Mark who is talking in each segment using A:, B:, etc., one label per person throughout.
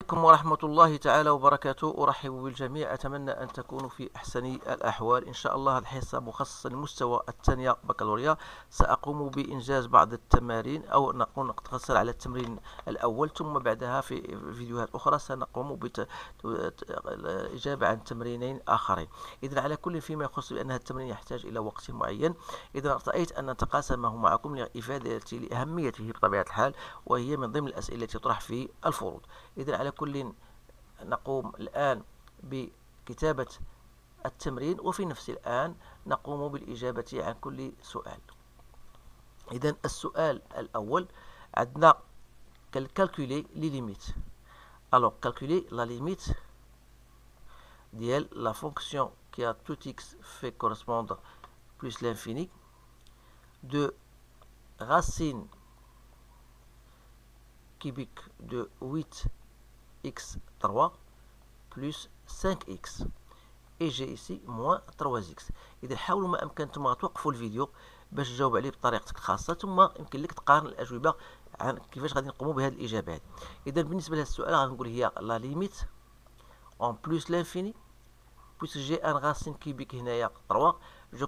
A: عليكم ورحمة الله تعالى وبركاته. أرحب بالجميع، أتمنى أن تكونوا في أحسن الأحوال. إن شاء الله الحصة مخصصة للمستوى الثانية بكالوريا. سأقوم بإنجاز بعض التمارين أو نقتصر على التمرين الأول، ثم بعدها في فيديوهات أخرى سنقوم بالإجابة عن تمرينين آخرين. إذن على كل فيما يخص بأن التمرين يحتاج إلى وقت معين، إذا رأيت أن نتقاسمه معكم لإفادتي لأهميته بطبيعة الحال، وهي من ضمن الأسئلة التي تطرح في الفروض. إذن على كل نقوم الآن بكتابة التمرين، وفي نفس الآن نقوم بالإجابة عن كل سؤال. إذن السؤال الأول عندنا calculer les limites. Alors calculer la limite ديال la fonction qui a tout x fait correspondre plus l'infini de racine cubique de 8x3 plus 5x et j'ai ici moins 3x. إذا حاولوا ما أمكنكم توقفوا الفيديو باش تجاوب عليه بطريقتك الخاصة، ثم يمكن لك تقارن الأجوبة عن كيفاش غادي نقوموا بهذه الإجابات. إذا بالنسبة لهذا السؤال غنقول هي لا ليميت en plus l'infini puisque j'ai un racine cubique هنايا 3. je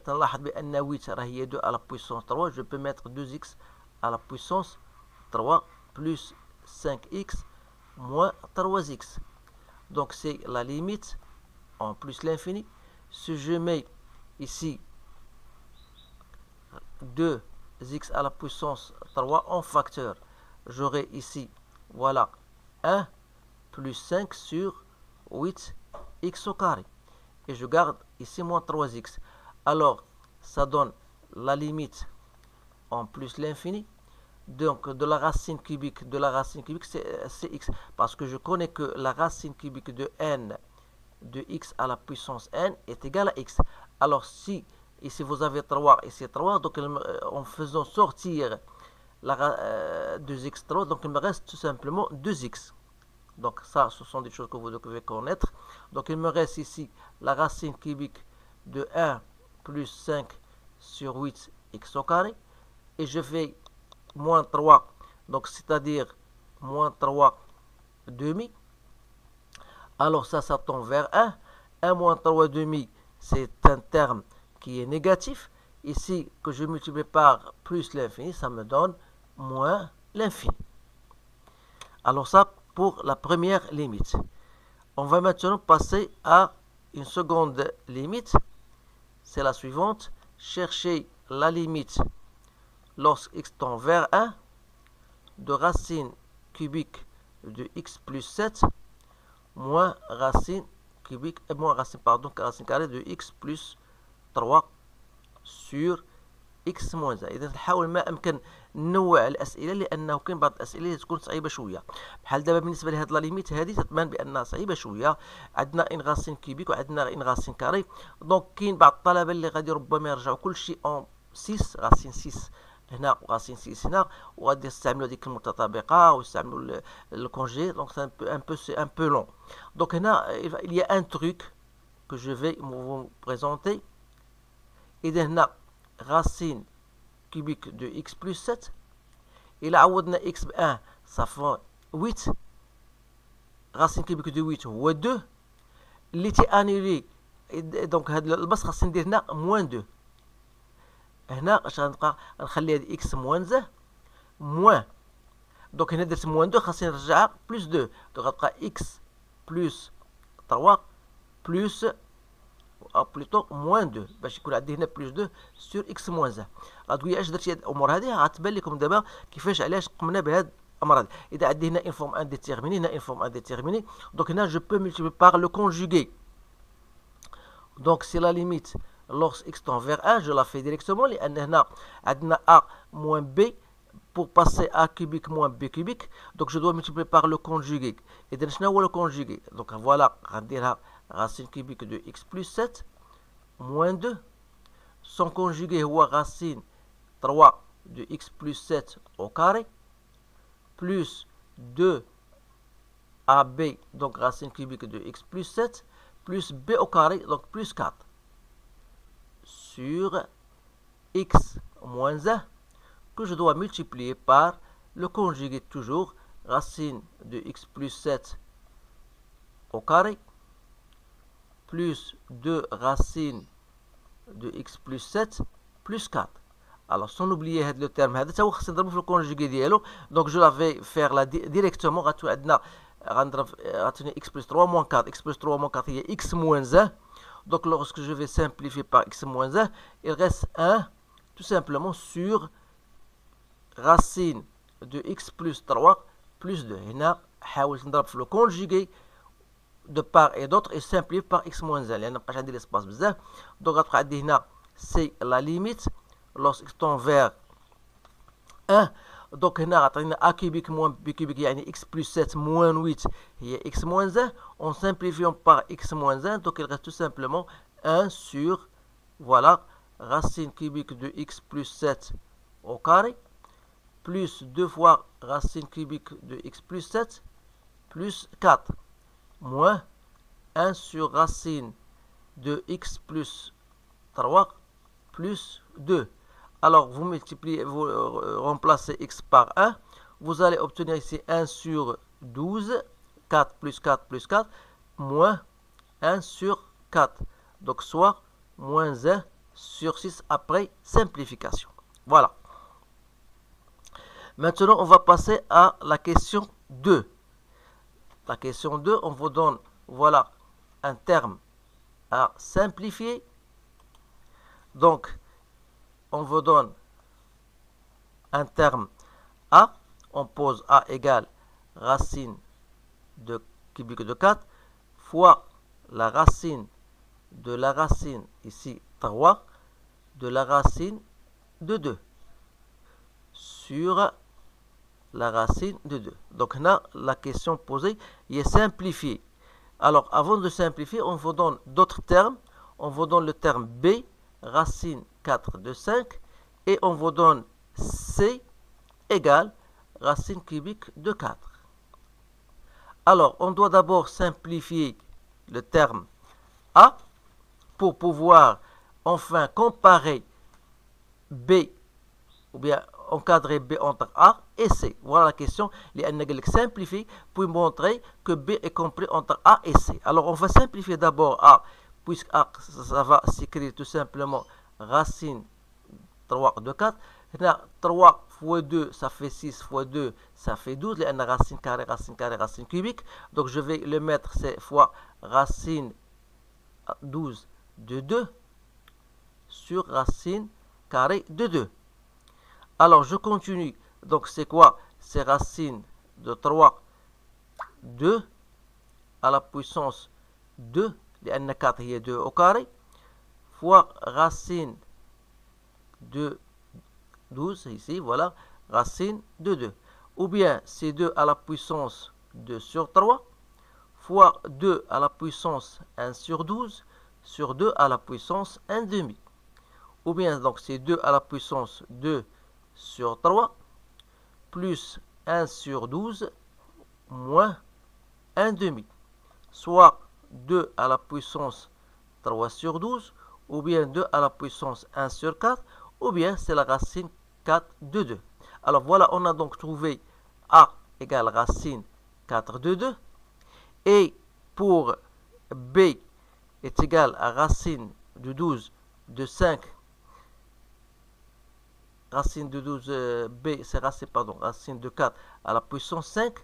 A: تنلاحظ بأن 8 راه هي 2 à la puissance 3. je peux mettre 2x à la puissance 3 plus 5x moins 3x. Donc c'est la limite en plus l'infini. Si je mets ici 2x à la puissance 3 en facteur, j'aurai ici, voilà, 1 plus 5 sur 8x au carré. Et je garde ici moins 3x. Alors, ça donne la limite en plus l'infini. Donc, de la racine cubique, c'est x. Parce que je connais que la racine cubique de n de x à la puissance n est égale à x. Alors, si ici vous avez 3, ici 3, donc en faisant sortir la 2x3, donc il me reste tout simplement 2x. Donc ça, ce sont des choses que vous devez connaître. Donc il me reste ici la racine cubique de 1 plus 5 sur 8x au carré. Et je fais moins 3, donc c'est-à-dire moins 3 demi. Alors ça tend vers 1. 1 moins 3 demi, c'est un terme qui est négatif. Ici, que je multiplie par plus l'infini, ça me donne moins l'infini. Alors ça, pour la première limite. On va maintenant passer à une seconde limite. C'est la suivante. Chercher la limite lorsque x tend vers 1 de racine cubique de x plus 7 moins racine carrée de x plus 3 sur x moins 1. إذا نحاول ما أمكن ننوع الأسئلة، لأنه كاين بعض الأسئلة اللي تكون صعيبة شوية. بحال دابا بالنسبة لهاد لا ليميت هذه تتبان بأنها صعيبة شوية. عندنا إن غاسين كيبيك وعندنا إن غاسين كاري. دونك كاين بعض الطلبة اللي غادي ربما يرجعوا كلشي أون 6 غاسين 6 هنا وغاسين 6 هنا، وغادي يستعملوا هذيك المتطابقة ويستعملوا الكونجي. دونك c'est un peu long. Donc هنا il y a un truc que je vais vous présenter. إذا هنا racine cubique de x plus 7. إلا عوضنا x ب 1 ça fait 8. racine cubique de 8 هو 2 اللي تيانيلي. دونك هاد البسط خاصني ندير هنا موان 2. هنا اش غنبقى نخلي هاد x موان موان. دونك هنا درت موان 2 خاصني نرجعها بلس 2. دونك غتبقى x بلس 3 بلس او بلوتو موان 2 باش يكون عندي هنا بلس 2 سور اكس موان 1. غتقول لي اش درتي هاد الامور هذه؟ غتبان لكم دابا كيفاش علاش قمنا بهاد الامر هذا. اذا عندي هنا ان فورم انديتيرميني، هنا ان فورم انديتيرميني، دونك هنا جو بو ملتيبلي بار لو كونجوغي. دونك سي لا ليميت لوغس اكس تون فير 1 جو لا في ديريكتومون، لان هنا عندنا ا موان بي pour passer a cubique moins b cubique. Donc je dois multiplier par le conjugué. Et donc شنو هو le conjugué؟ Donc voilà, غنديرها racine cubique de x plus 7 moins 2. Son conjugué هو racine 3 de x plus 7 au carré plus 2 ab, donc racine cubique de x plus 7 plus b au carré, donc plus 4 sur x moins 1 que je dois multiplier par le conjugué toujours racine de x plus 7 au carré plus 2 racine de x plus 7 plus 4. Alors, sans oublier le terme, donc je l'avais faire là directement. X plus 3 moins 4. X plus 3 moins 4, il y a x moins 1. Donc, lorsque je vais simplifier par x moins 1, il reste 1 tout simplement sur racine de x plus 3 plus 2. هنا حاولت نضرب في le conjugué de part et d'autre et simplifier par x moins 1 لأن مابقاش عندي l'espace بزاف. Donc غتبقى عندي هنا c'est la limite lorsque tend vers 1. Donc هنا عطينا a cubique moins b cubique يعني x plus 7 moins 8 هي x moins 1. En simplifiant par x moins 1, donc il reste tout simplement 1 sur, voilà, racine cubique de x plus 7 au carré plus 2 fois racine cubique de x plus 7 plus 4 moins 1 sur racine de x plus 3 plus 2. Alors, vous multipliez, vous remplacez x par 1. Vous allez obtenir ici 1 sur 12, 4 plus 4 plus 4, moins 1 sur 4. Donc, soit moins 1 sur 6 après simplification. Voilà. Maintenant, on va passer à la question 2. La question 2, on vous donne, voilà, un terme à simplifier. Donc, on vous donne un terme A. On pose A égale racine de cubique de 4 fois la racine de la racine, ici 3, de la racine de 2 sur la racine de 2. Donc là, la question posée est simplifiée. Alors, avant de simplifier, on vous donne d'autres termes. On vous donne le terme B, racine 4 de 5, et on vous donne C égale racine cubique de 4. Alors, on doit d'abord simplifier le terme A pour pouvoir enfin comparer B, ou bien encadrer B entre A et C. Voilà la question. Les simplifie pour montrer que B est compris entre A et C. Alors, on va simplifier d'abord A, puisque A, ça va s'écrire tout simplement racine 3 de 4. 3 fois 2, ça fait 6 fois 2, ça fait 12. Les racine carrée, racine cubique. Donc, je vais le mettre, c'est fois racine 12 de 2 sur racine carrée de 2. Alors, je continue. Donc, c'est quoi? C'est racine de 3, 2 à la puissance 2. Les 4, il y a 2 au carré. Fois racine de 12, ici, voilà, racine de 2. Ou bien, c'est 2 à la puissance 2 sur 3, fois 2 à la puissance 1 sur 12, sur 2 à la puissance 1 demi. Ou bien, donc, c'est 2 à la puissance 2 sur 3, plus 1 sur 12, moins 1 demi. Soit 2 à la puissance 3 sur 12, ou bien 2 à la puissance 1 sur 4, ou bien c'est la racine 4 de 2. Alors voilà, on a donc trouvé A égale racine 4 de 2. Et pour B est égal à racine de 12 de 5. Racine de 12, B c'est racine de 4 à la puissance 5.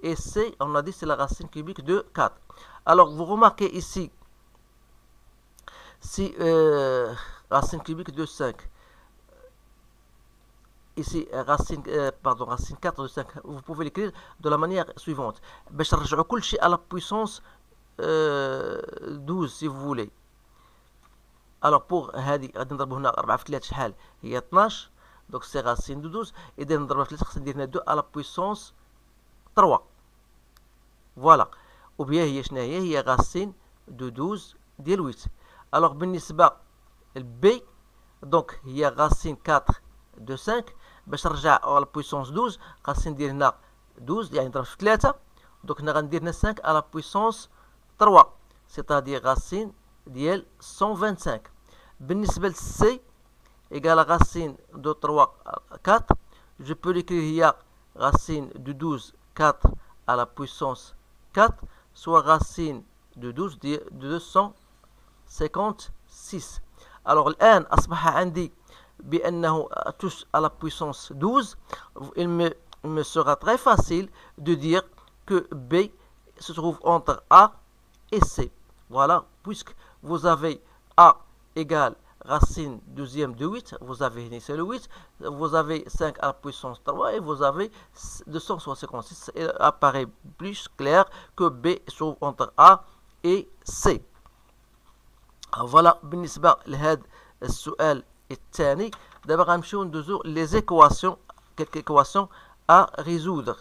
A: Et C, on a dit, c'est la racine cubique de 4. Alors, vous remarquez ici, si racine cubique de 5, ici racine 4 de 5, vous pouvez l'écrire de la manière suivante. باش نرجعوا كل شيء à la puissance 12 si vous voulez. Alors pour هذه غادي نضربوا هنا 4 في 3 شحال هي 12. Donc c'est racine de 12. إذا نضربها في 3 خصنا ندير هنا 2 à la puissance 3. Voilà. Ou bien هي شنو هي racine de 12 ديال 8. Alors بالنسبة B, donc هي racine 4 de 5. باش نرجع à la puissance 12 خاصني ندير هنا 12 يعني نضرب في 3. Donc هنا غندير هنا 5 à la puissance 3, c'est-à-dire racine ديال 125. بالنسبة C égale racine de 3 4. Je peux l'écrire هي racine de 12 4 à la puissance 4, soit racine de 12 de 256. Alors الآن أصبح عندي بأنه tous à la puissance 12. Il me sera très facile de dire que B se trouve entre A et C. Voilà, puisque vous avez A égale racine deuxième de 8, vous avez ici le 8, vous avez 5 à la puissance 3 et vous avez 256. Il apparaît plus clair que B se trouve entre A et C. Voilà بالنسبة لهذا السؤال الثاني. دابا غنمشيو ندوزو les équations, quelques équations à résoudre.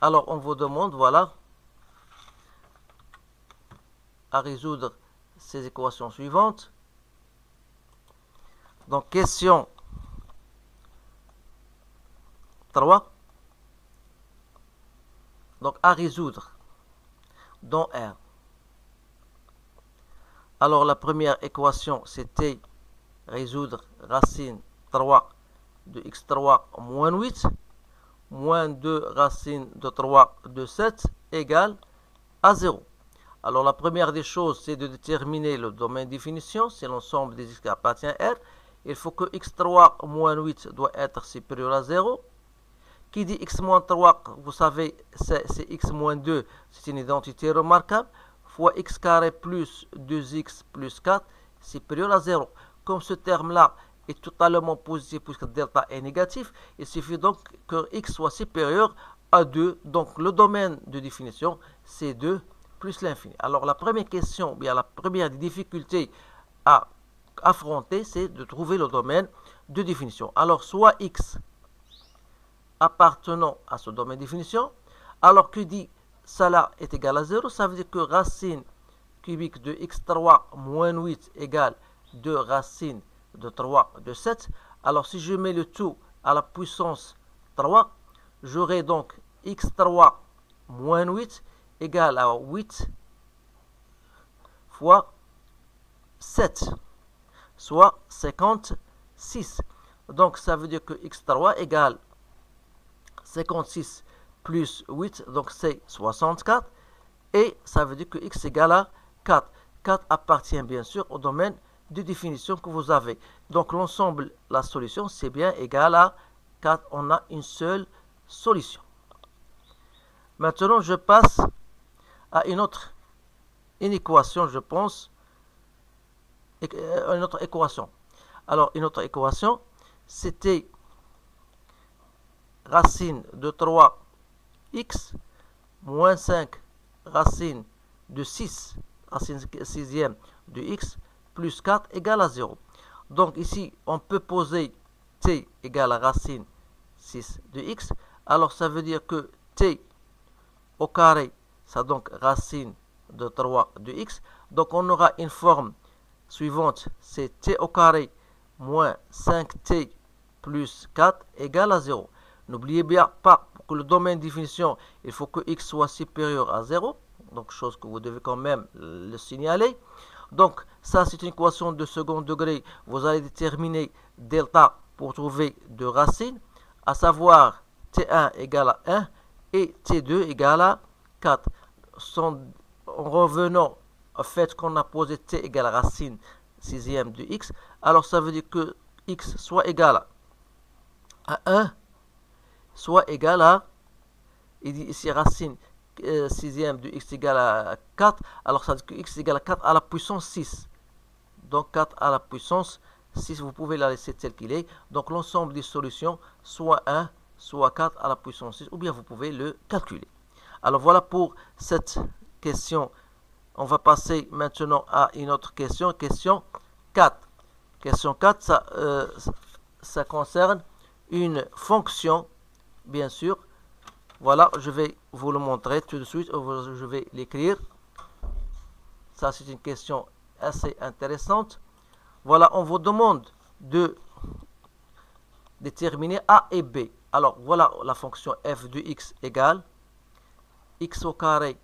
A: Alors on vous demande, voilà, à résoudre ces équations suivantes. Donc question 3. Donc à résoudre dans R. Alors la première équation c'était résoudre racine 3 de x3 moins 8 moins 2 racine de 3 de 7 égale à 0. Alors la première des choses c'est de déterminer le domaine de définition, c'est l'ensemble des x qui appartient à R. Il faut que x3 moins 8 doit être supérieur à 0. Qui dit x moins 3, vous savez, c'est x moins 2, c'est une identité remarquable, fois x carré plus 2x plus 4, supérieur à 0. Comme ce terme-là est totalement positif puisque delta est négatif, il suffit donc que x soit supérieur à 2. Donc le domaine de définition, c'est 2 plus l'infini. Alors la première question, bien la première difficulté à affronter, c'est de trouver le domaine de définition. Alors soit x appartenant à ce domaine de définition, alors que dit cela est égal à 0, ça veut dire que racine cubique de x3 moins 8 égale 2 racine de 3 de 7. Alors si je mets le tout à la puissance 3, j'aurai donc x3 moins 8 égale à 8 fois 7, soit 56. Donc ça veut dire que x3 égale 56 plus 8, donc c'est 64. Et ça veut dire que x égale à 4. 4 appartient bien sûr au domaine de définition que vous avez. Donc l'ensemble, la solution, c'est bien égal à 4. On a une seule solution. Maintenant, je passe à une équation, je pense. Une autre équation. Alors, une autre équation, c'était racine de 3x moins 5 racine de 6, racine sixième de x plus 4 égale à 0. Donc ici, on peut poser t égale à racine 6 de x. Alors ça veut dire que t au carré, ça donc racine de 3 de x. Donc on aura une forme suivante, c'est t au carré moins 5t plus 4 égale à 0. N'oubliez bien pas que le domaine de définition, il faut que x soit supérieur à 0. Donc, chose que vous devez quand même le signaler. Donc, ça, c'est une équation de second degré. Vous allez déterminer delta pour trouver deux racines, à savoir t1 égale à 1 et t2 égale à 4. En revenant au fait qu'on a posé t égale à racine sixième de x, alors ça veut dire que x soit égal à 1, soit égal à, il dit ici racine sixième de x égale à 4, alors ça veut dire que x égale à 4 à la puissance 6. Donc 4 à la puissance 6, vous pouvez la laisser tel qu'il est. Donc l'ensemble des solutions, soit 1, soit 4 à la puissance 6, ou bien vous pouvez le calculer. Alors voilà pour cette question. On va passer maintenant à une autre question, question 4. Question 4, ça concerne une fonction, bien sûr. Voilà, je vais vous le montrer tout de suite, je vais l'écrire. Ça, c'est une question assez intéressante. Voilà, on vous demande de déterminer A et B. Alors, voilà la fonction f de x égale x au carré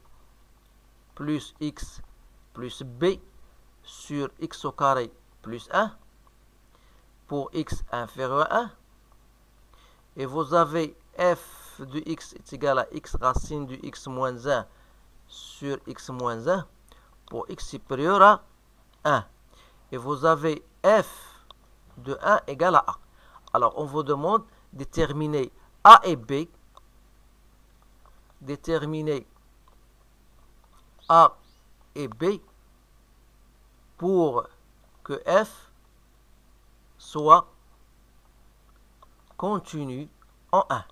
A: plus x plus b sur x au carré plus 1 pour x inférieur à 1. Et vous avez f f de x est égal à x racine de x moins 1 sur x moins 1 pour x supérieur à 1. Et vous avez f de 1 égale à a. Alors, on vous demande de déterminer a et b. Déterminer a et b pour que f soit continu en 1.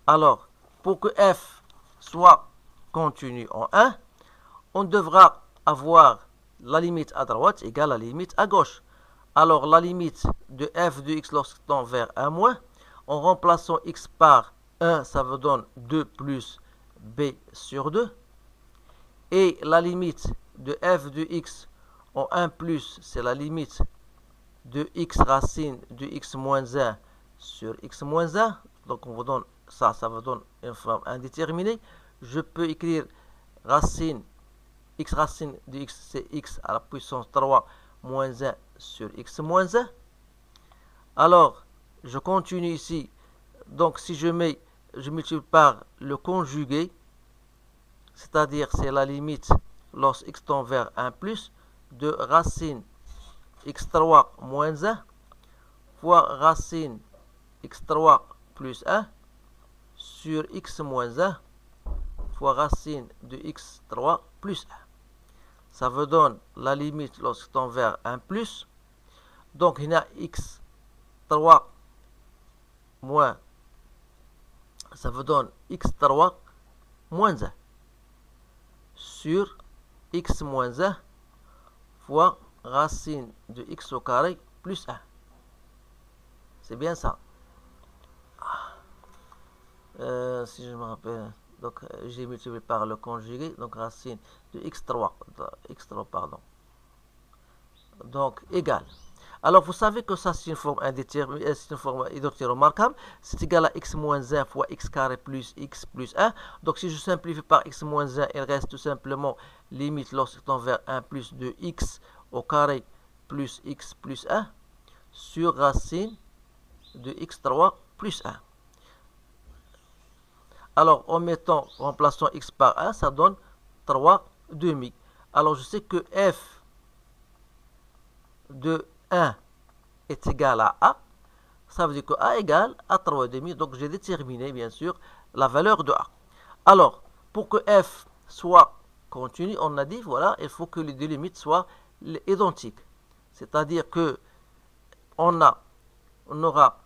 A: Alors, pour que f soit continu en 1, on devra avoir la limite à droite égale à la limite à gauche. Alors, la limite de f de x lorsque tend vers 1 moins, en remplaçant x par 1, ça vous donne 2 plus b sur 2. Et la limite de f de x en 1 plus, c'est la limite de x racine de x moins 1 sur x moins 1. Donc, on vous donne ça vous donne une forme indéterminée. Je peux écrire racine, x racine de x, c'est x à la puissance 3 moins 1 sur x moins 1. Alors, je continue ici. Donc, si je multiplie par le conjugué, c'est-à-dire c'est la limite lorsque x tend vers 1 plus de racine x3 moins 1 fois racine x3 plus 1 sur x moins 1 fois racine de x3 plus 1. Ça vous donne la limite lorsque tend vers 1 plus. Donc, il y a x3 moins, ça vous donne x3 moins 1 sur x moins 1 fois racine de x au carré plus 1. C'est bien ça. Si je me rappelle, donc j'ai multiplié par le conjugué, donc racine de x3 pardon. Donc égal. Alors vous savez que ça c'est une forme indéterminée, c'est une forme identité remarquable. C'est égal à x moins 1 fois x carré plus x plus 1. Donc si je simplifie par x moins 1, il reste tout simplement limite lorsque tend vers 1 plus de x au carré plus x plus 1 sur racine de x3 plus 1. Alors, en remplaçant x par 1, ça donne 3 demi. Alors, je sais que f de 1 est égal à a. Ça veut dire que a égale à 3 demi. Donc, j'ai déterminé, bien sûr, la valeur de a. Alors, pour que f soit continu, on a dit, voilà, il faut que les deux limites soient identiques. C'est-à-dire que on aura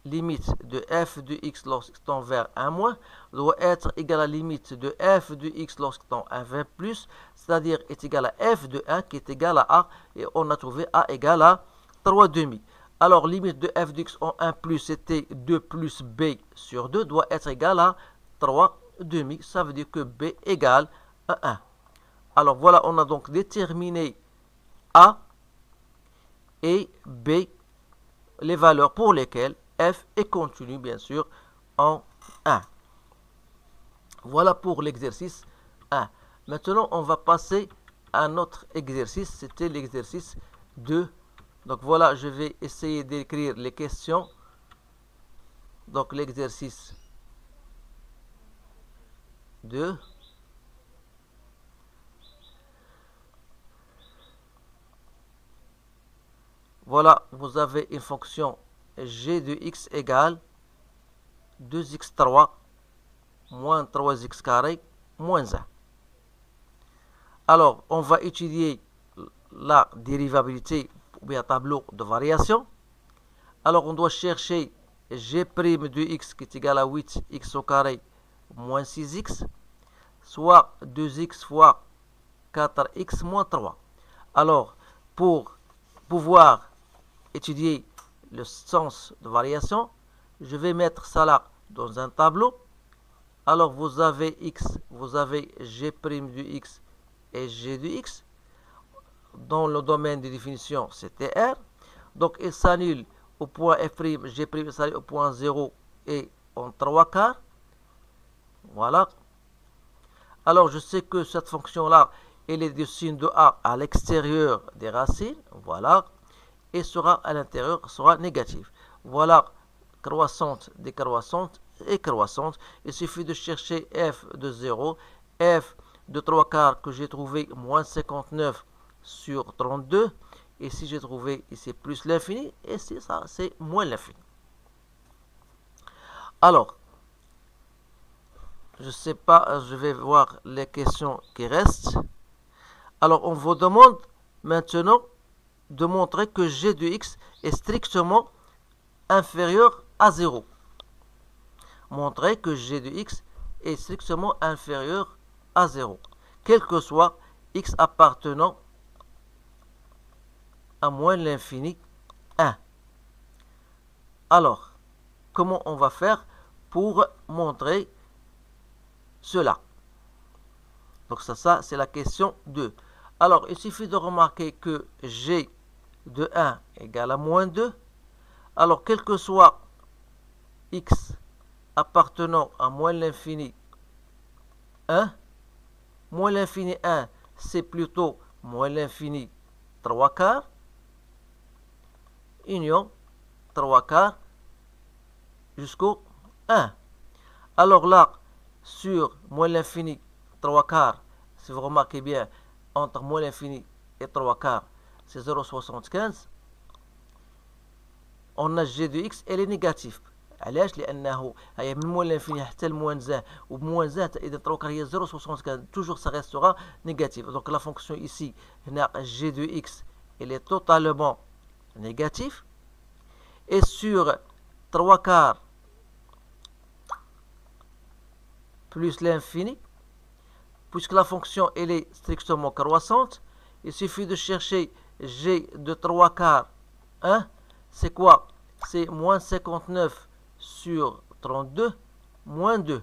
A: limite de f de x lorsque tend vers 1 moins doit être égal à la limite de f de x lorsque tend à 20 plus, c'est-à-dire est égal à f de 1 qui est égal à a, et on a trouvé a égal à 3 demi. Alors, limite de f de x en 1 plus, c'était 2 plus b sur 2, doit être égal à 3 demi. Ça veut dire que b égale à 1. Alors, voilà, on a donc déterminé a et b, les valeurs pour lesquelles f est continu, bien sûr, en 1. Voilà pour l'exercice 1. Maintenant, on va passer à un autre exercice. C'était l'exercice 2. Donc voilà, je vais essayer d'écrire les questions. Donc l'exercice 2. Voilà, vous avez une fonction g de x égale 2x3 moins 3x carré moins 1. Alors, on va étudier la dérivabilité ou bien tableau de variation. Alors, on doit chercher g' de x qui est égal à 8x au carré moins 6x, soit 2x fois 4x moins 3. Alors, pour pouvoir étudier le sens de variation, je vais mettre ça là dans un tableau. Alors vous avez x, vous avez g' de x et g de x. Dans le domaine de définition, c'était R. Donc il s'annule au point f', g' s'annule au point 0 et en 3 quarts. Voilà. Alors je sais que cette fonction-là, elle est du signe de a à l'extérieur des racines. Voilà. Et sera à l'intérieur, sera négative. Voilà, croissante, décroissante est croissante. Il suffit de chercher f de 0, f de 3 quarts que j'ai trouvé moins 59 sur 32. Ici, j'ai trouvé ici plus l'infini. Et ici, ça, c'est moins l'infini. Alors, je ne sais pas, je vais voir les questions qui restent. Alors, on vous demande maintenant de montrer que g de x est strictement inférieur à 0. Montrer que g de x est strictement inférieur à 0, quel que soit x appartenant à moins l'infini 1. Alors, comment on va faire pour montrer cela? Donc ça c'est la question 2. Alors, il suffit de remarquer que g de 1 égale à moins 2. Alors, quel que soit x appartenant à moins l'infini 1, moins l'infini 1, c'est plutôt moins l'infini 3 quarts, union 3 quarts jusqu'au 1. Alors là, sur moins l'infini 3 quarts, si vous remarquez bien, entre moins l'infini et 3 quarts, c'est 0,75. On a g de x, elle est négative. علاش؟ لأنه هي من موان l'infini حتى الموان زاه وبموان زاه إذا 3 quarts هي 0,75, toujours ça restera négatif. Donc la fonction ici, هنا g de x, elle est totalement négative. Et sur 3 quarts plus l'infini, puisque la fonction elle est strictement croissante, il suffit de chercher g de 3 quarts 1. C'est quoi? C'est moins 59 sur 32, moins 2.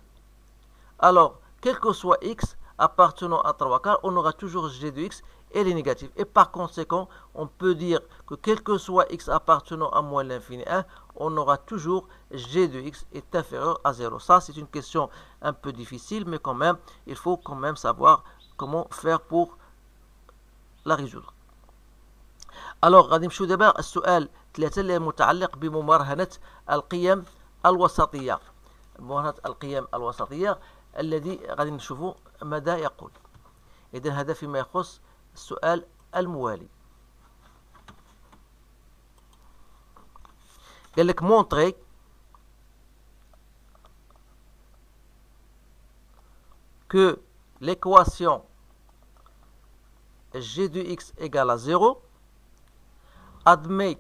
A: Alors, quel que soit x appartenant à 3 quarts, on aura toujours g de x, elle est négative. Et par conséquent, on peut dire que quel que soit x appartenant à moins l'infini 1, on aura toujours g de x est inférieur à 0. Ça, c'est une question un peu difficile, mais quand même, il faut quand même savoir comment faire pour la résoudre. Alors, غادي نمشيو دابا السؤال 3 اللي متعلق بممارهنة القيم الوسطية. ممارهنة القيم الوسطية الذي غادي نشوفوا ماذا يقول. إذن هذا فيما يخص السؤال الموالي. قال لك montrer que l'équation g de x égale à 0 admet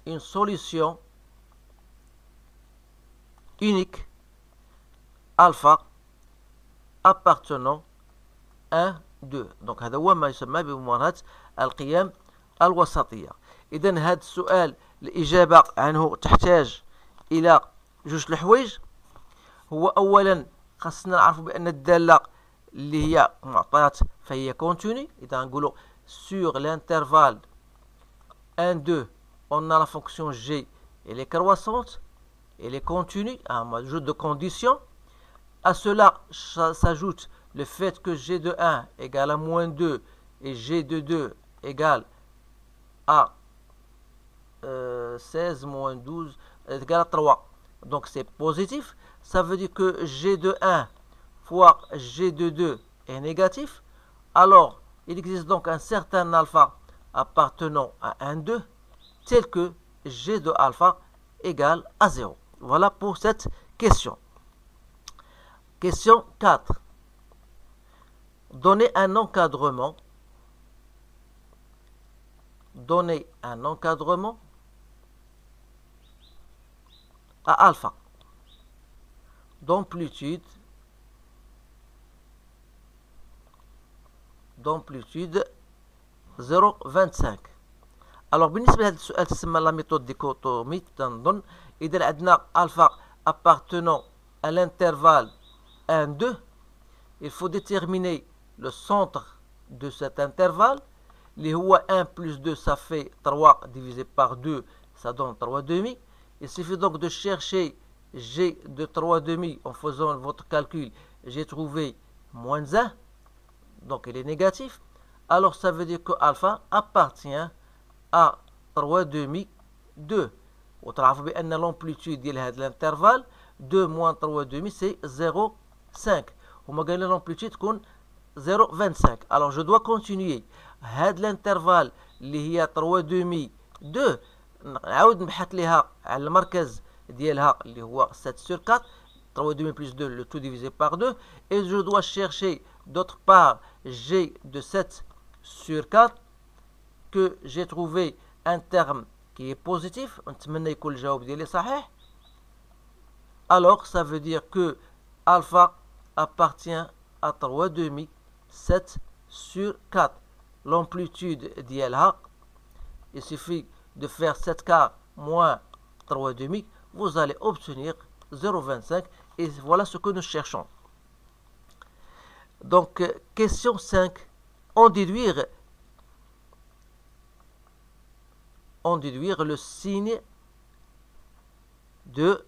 A: une solution unique alpha appartenant 1 2. Donc هذا هو ما يسمى بممارهة القيم الوسطية. إذن هذا السؤال الإجابة عنه تحتاج إلى جوج الحوايج. هو أولا خاصنا نعرفوا بأن الدالة اللي هي معطيات فهي كونتيني. إذا نقولوا sur l'intervalle 1 2 on a la fonction g, elle est croissante, elle est continue, un jeu de conditions. À cela s'ajoute le fait que g de 1 égale à moins 2 et g de 2 égale à 16 moins 12 égale à 3. Donc c'est positif. Ça veut dire que g de 1 fois g de 2 est négatif. Alors, il existe donc un certain alpha appartenant à 1 2 tel que g de alpha égale à 0. Voilà pour cette question. Question 4. Donnez un encadrement. Donnez un encadrement à alpha d'amplitude 0,25. Alors بالنسبة لهذا السؤال تسمى la méthode dichotomique. تنظن إذا عندنا alpha appartenant à l'intervalle 1 2, il faut déterminer le centre de cet intervalle. اللي هو 1 plus 2 ça fait 3 divisé par 2 ça donne 3 demi. Il suffit donc de chercher g de 3 demi en faisant votre calcul. J'ai trouvé moins 1, donc il est négatif. Alors ça veut dire que alpha appartient à 3 demi 2. وتعرفوا بأن l'amplitude ديال هذا الانترفال 2 moins 3 demi c'est 0,5 هما قال لي l'amplitude تكون 0,25 alors je dois continuer هذا الانترفال اللي هي 3 demi 2 نعاود نبحث ليها على المركز ديالها اللي هو 7 sur 4 3 demi plus 2 le tout divisé par 2 et je dois chercher d'autre part g de 7 sur 4 que j'ai trouvé un terme qui est positif نتمنى يكون الجواب ديالي صحيح alors ça veut dire que alpha appartient à 3 demi 7 sur 4 l'amplitude ديالها il suffit de faire 7 quarts moins 3 demi vous allez obtenir 0,25 et voilà ce que nous cherchons. Donc question 5 en déduire le signe de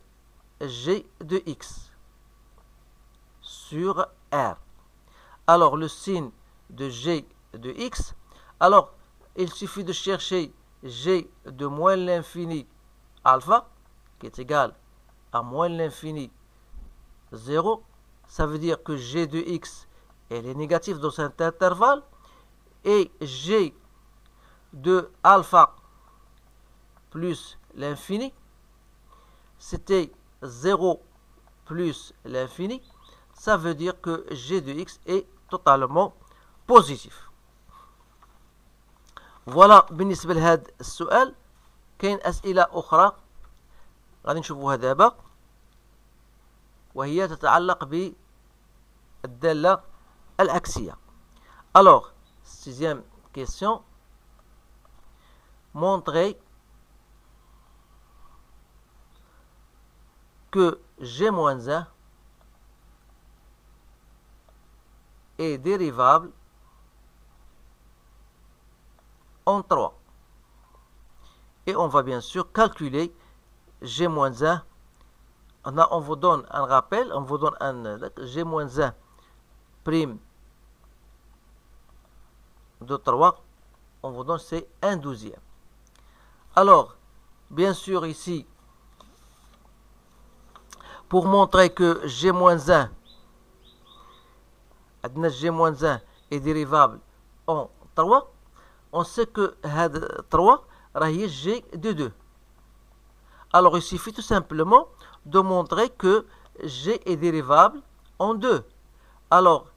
A: g de x sur R. Alors le signe de g de x, alors il suffit de chercher g de moins l'infini alpha qui est égal à moins l'infini 0, ça veut dire que g de x elle est négative dans cet intervalle et g de alpha plus l'infini c'était 0 plus l'infini, ça veut dire que g de x est totalement positif. Voilà بالنسبة لهذا السؤال. كاين أسئلة أخرى غادي نشوفوها دابا وهي تتعلق بالدالة العكسية. Alors, sixième question. Montrez que g-1 est dérivable en 3. Et on va bien sûr calculer g-1. On vous donne un rappel, on vous donne un g-1 prime de 3, on vous donne c'est 1/12. Alors, bien sûr ici, pour montrer que g-1 g-1 est dérivable en 3, on sait que 3 est g de 2. Alors il suffit tout simplement de montrer que g est dérivable en 2. Alors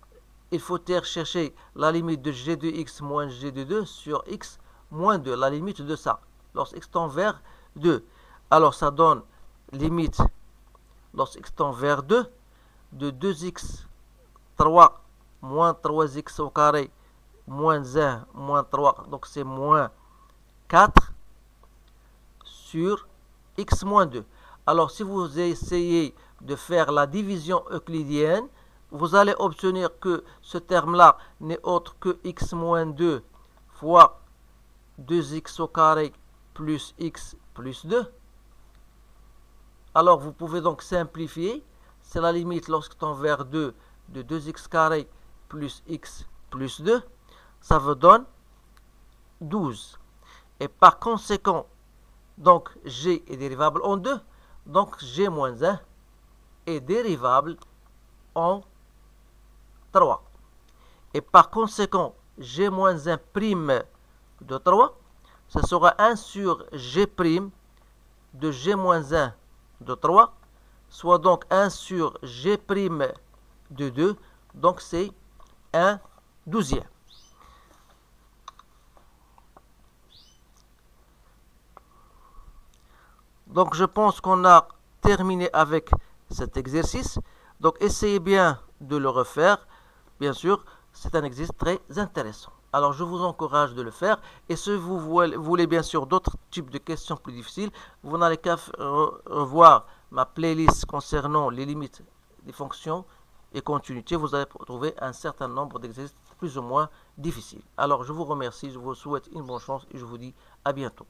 A: il faut chercher la limite de g de x moins g de 2 sur x moins 2, la limite de ça, lorsque x tend vers 2. Alors ça donne limite, lorsque x tend vers 2, de 2x 3 moins 3x au carré moins 1 moins 3, donc c'est moins 4 sur x moins 2. Alors si vous essayez de faire la division euclidienne, vous allez obtenir que ce terme-là n'est autre que x moins 2 fois 2x au carré plus x plus 2. Alors vous pouvez donc simplifier. C'est la limite lorsque tend vers 2 de 2x carré plus x plus 2. Ça vous donne 12. Et par conséquent, donc g est dérivable en 2. Donc g moins 1 est dérivable en 3. Et par conséquent, g moins 1 prime de 3, ce sera 1 sur g prime de g moins 1 de 3, soit donc 1 sur g prime de 2, donc c'est 1/12. Donc je pense qu'on a terminé avec cet exercice. Donc essayez bien de le refaire. Bien sûr, c'est un exercice très intéressant. Alors je vous encourage de le faire. Et si vous voulez bien sûr d'autres types de questions plus difficiles, vous n'allez qu'à revoir ma playlist concernant les limites des fonctions et continuité. Vous allez trouver un certain nombre d'exercices plus ou moins difficiles. Alors je vous remercie, je vous souhaite une bonne chance et je vous dis à bientôt.